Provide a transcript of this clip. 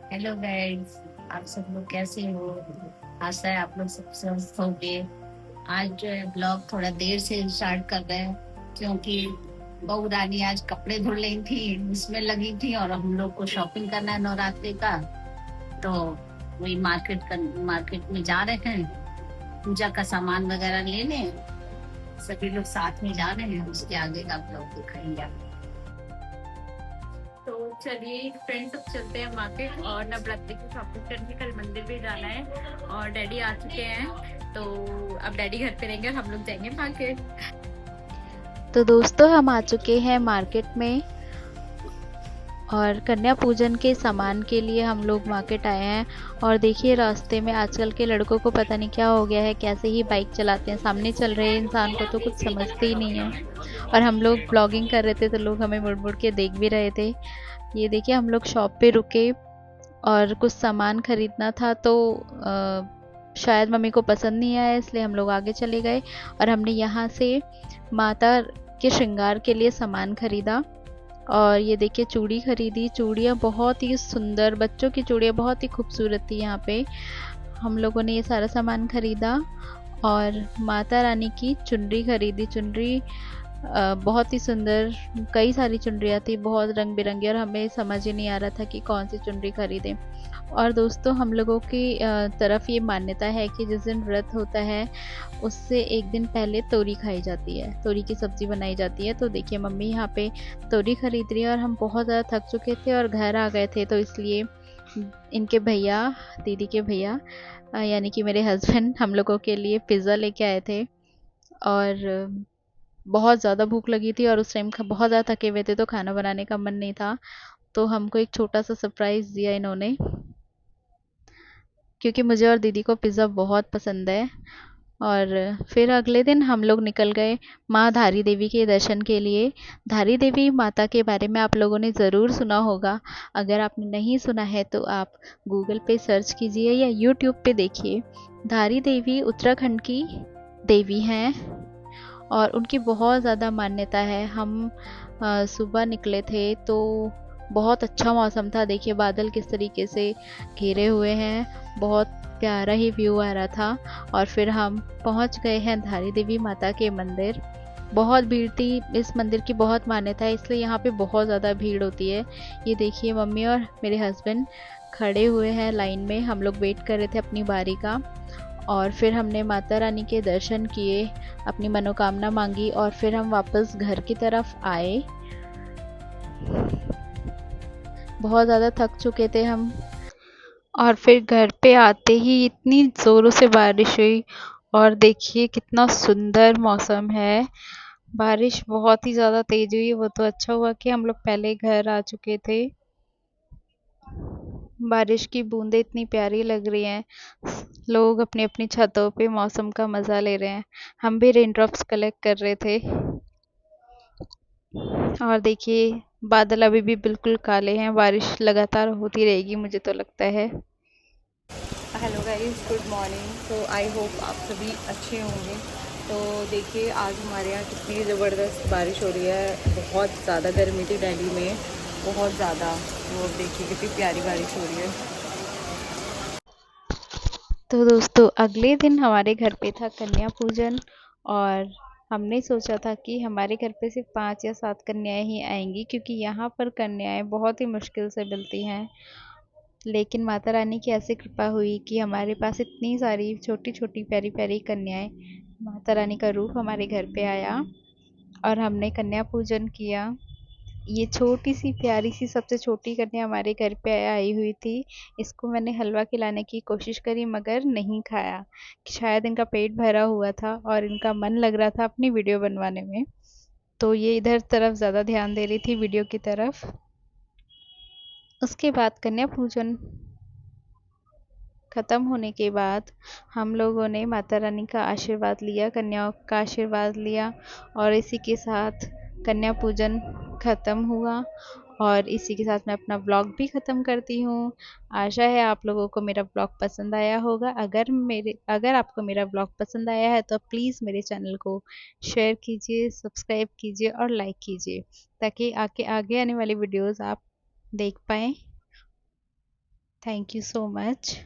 Hello guys. आप सब लोग कैसे हो? आशा है आप लोग सब स्वस्थ होंगे। आज जो है ब्लॉग थोड़ा देर से स्टार्ट कर रहे हैं क्योंकि बहू रानी आज कपड़े धुल रही थी, उसमें लगी थी और हम लोग को शॉपिंग करना है नवरात्रि का। तो वही मार्केट में जा रहे हैं, पूजा का सामान वगैरह लेने। सभी लोग साथ में जा रहे हैं, उसके आगे का ब्लॉग दिखाएंगे आप। तो चलिए फ्रेंड्स, सब चलते हैं मार्केट और नवरात्रि की शॉपिंग करने। कल मंदिर भी जाना है और डैडी आ चुके हैं, तो अब डैडी घर पे रहेंगे और हम लोग जाएंगे मार्केट। तो दोस्तों हम आ चुके हैं मार्केट में और कन्या पूजन के सामान के लिए हम लोग मार्केट आए हैं। और देखिए रास्ते में आजकल के लड़कों को पता नहीं क्या हो गया है, कैसे ही बाइक चलाते हैं, सामने चल रहे इंसान को तो कुछ समझते ही नहीं है। और हम लोग ब्लॉगिंग कर रहे थे तो लोग हमें मुड़ मुड़ के देख भी रहे थे। ये देखिए हम लोग शॉप पे रुके और कुछ सामान खरीदना था तो शायद मम्मी को पसंद नहीं आया, इसलिए हम लोग आगे चले गए और हमने यहाँ से माता के श्रृंगार के लिए सामान खरीदा। और ये देखिए चूड़ी खरीदी, चूड़ियाँ बहुत ही सुंदर, बच्चों की चूड़ियाँ बहुत ही खूबसूरत थी यहाँ पे। हम लोगों ने ये सारा सामान खरीदा और माता रानी की चुनरी खरीदी। चुनरी बहुत ही सुंदर, कई सारी चुनरियाँ थी, बहुत रंग बिरंगी, और हमें समझ ही नहीं आ रहा था कि कौन सी चुनरी खरीदें। और दोस्तों हम लोगों की तरफ ये मान्यता है कि जिस दिन व्रत होता है उससे एक दिन पहले तोरी खाई जाती है, तोरी की सब्जी बनाई जाती है। तो देखिए मम्मी यहाँ पे तोरी खरीद रही है और हम बहुत ज़्यादा थक चुके थे और घर आ गए थे, तो इसलिए इनके भैया, दीदी के भैया यानी कि मेरे हस्बैंड हम लोगों के लिए पिज़्ज़ा लेके आए थे। और बहुत ज़्यादा भूख लगी थी और उस टाइम बहुत ज़्यादा थके हुए थे तो खाना बनाने का मन नहीं था। तो हमको एक छोटा सा सरप्राइज़ दिया इन्होंने, क्योंकि मुझे और दीदी को पिज़्ज़ा बहुत पसंद है। और फिर अगले दिन हम लोग निकल गए माँ धारी देवी के दर्शन के लिए। धारी देवी माता के बारे में आप लोगों ने ज़रूर सुना होगा। अगर आपने नहीं सुना है तो आप गूगल पे सर्च कीजिए या यूट्यूब पे देखिए। धारी देवी उत्तराखंड की देवी हैं और उनकी बहुत ज़्यादा मान्यता है। हम सुबह निकले थे तो बहुत अच्छा मौसम था, देखिए बादल किस तरीके से घिरे हुए हैं, बहुत प्यारा ही व्यू आ रहा था। और फिर हम पहुंच गए हैं धारी देवी माता के मंदिर। बहुत भीड़ थी, इस मंदिर की बहुत मान्यता है इसलिए यहाँ पे बहुत ज़्यादा भीड़ होती है। ये देखिए मम्मी और मेरे हस्बैंड खड़े हुए हैं लाइन में, हम लोग वेट कर रहे थे अपनी बारी का। और फिर हमने माता रानी के दर्शन किए, अपनी मनोकामना मांगी और फिर हम वापस घर की तरफ आए। बहुत ज़्यादा थक चुके थे हम। और फिर घर पे आते ही इतनी ज़ोरों से बारिश हुई और देखिए कितना सुंदर मौसम है। बारिश बहुत ही ज़्यादा तेज़ हुई, वो तो अच्छा हुआ कि हम लोग पहले घर आ चुके थे। बारिश की बूंदें इतनी प्यारी लग रही हैं, लोग अपनी अपनी छतों पे मौसम का मज़ा ले रहे हैं। हम भी रेन ड्रॉप्स कलेक्ट कर रहे थे। और देखिए बादल अभी भी बिल्कुल काले हैं, बारिश लगातार होती रहेगी मुझे तो लगता है। Hello guys, good morning. तो आई होप आप सभी अच्छे होंगे। तो देखिए आज हमारे यहाँ कितनी ज़बरदस्त बारिश हो रही है। बहुत ज़्यादा गर्मी थी दिल्ली में, बहुत ज़्यादा। तो अब देखिए कितनी प्यारी बारिश हो रही है। तो दोस्तों अगले दिन हमारे घर पे था कन्या पूजन और हमने सोचा था कि हमारे घर पे सिर्फ 5 या 7 कन्याएं ही आएंगी, क्योंकि यहाँ पर कन्याएं बहुत ही मुश्किल से मिलती हैं। लेकिन माता रानी की ऐसी कृपा हुई कि हमारे पास इतनी सारी छोटी छोटी प्यारी प्यारी कन्याएं, माता रानी का रूप हमारे घर पे आया और हमने कन्या पूजन किया। ये छोटी सी प्यारी सी सबसे छोटी कन्या हमारे घर पे आई हुई थी। इसको मैंने हलवा खिलाने की कोशिश करी मगर नहीं खाया। शायद इनका पेट भरा हुआ था और इनका मन लग रहा था अपनी वीडियो बनवाने में, तो ये इधर तरफ ज़्यादा ध्यान दे रही थी, वीडियो की तरफ। उसके बाद कन्या पूजन खत्म होने के बाद हम लोगों ने माता रानी का आशीर्वाद लिया, कन्याओं का आशीर्वाद लिया और इसी के साथ कन्या पूजन खत्म हुआ। और इसी के साथ मैं अपना व्लॉग भी ख़त्म करती हूँ। आशा है आप लोगों को मेरा व्लॉग पसंद आया होगा। अगर आपको मेरा व्लॉग पसंद आया है तो प्लीज़ मेरे चैनल को शेयर कीजिए, सब्सक्राइब कीजिए और लाइक कीजिए, ताकि आगे आगे आने वाली वीडियोज़ आप देख पाएँ। Thank you so much.